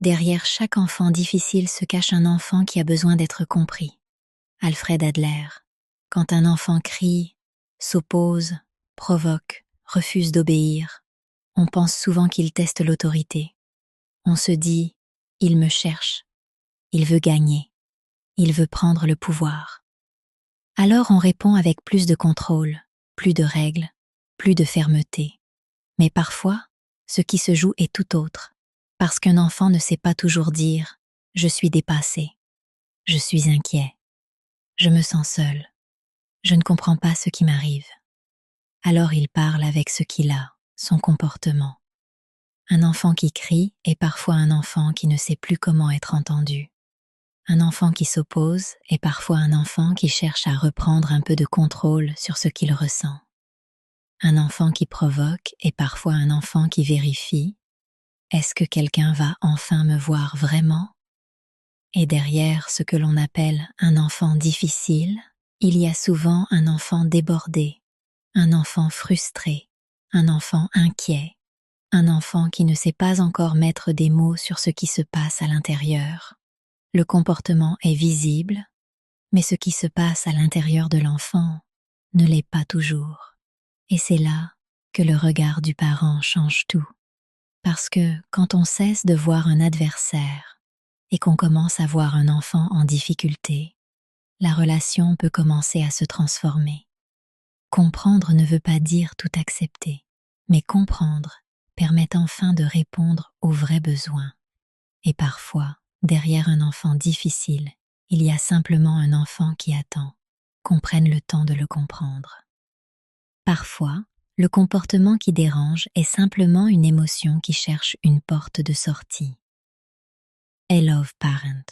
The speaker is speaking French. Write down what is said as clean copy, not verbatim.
Derrière chaque enfant difficile se cache un enfant qui a besoin d'être compris. Alfred Adler. Quand un enfant crie, s'oppose, provoque, refuse d'obéir, on pense souvent qu'il teste l'autorité. On se dit « il me cherche, il veut gagner, il veut prendre le pouvoir ». Alors on répond avec plus de contrôle, plus de règles, plus de fermeté. Mais parfois, ce qui se joue est tout autre, parce qu'un enfant ne sait pas toujours dire « je suis dépassé, je suis inquiet, je me sens seul, je ne comprends pas ce qui m'arrive ». Alors il parle avec ce qu'il a, son comportement. Un enfant qui crie est parfois un enfant qui ne sait plus comment être entendu. Un enfant qui s'oppose est parfois un enfant qui cherche à reprendre un peu de contrôle sur ce qu'il ressent. Un enfant qui provoque est parfois un enfant qui vérifie « est-ce que quelqu'un va enfin me voir vraiment ?» Et derrière ce que l'on appelle un enfant difficile, il y a souvent un enfant débordé, un enfant frustré, un enfant inquiet, un enfant qui ne sait pas encore mettre des mots sur ce qui se passe à l'intérieur. Le comportement est visible, mais ce qui se passe à l'intérieur de l'enfant ne l'est pas toujours. Et c'est là que le regard du parent change tout. Parce que quand on cesse de voir un adversaire et qu'on commence à voir un enfant en difficulté, la relation peut commencer à se transformer. Comprendre ne veut pas dire tout accepter, mais comprendre permet enfin de répondre aux vrais besoins. Et parfois, derrière un enfant difficile, il y a simplement un enfant qui attend qu'on prenne le temps de le comprendre. Parfois, le comportement qui dérange est simplement une émotion qui cherche une porte de sortie. I love parent.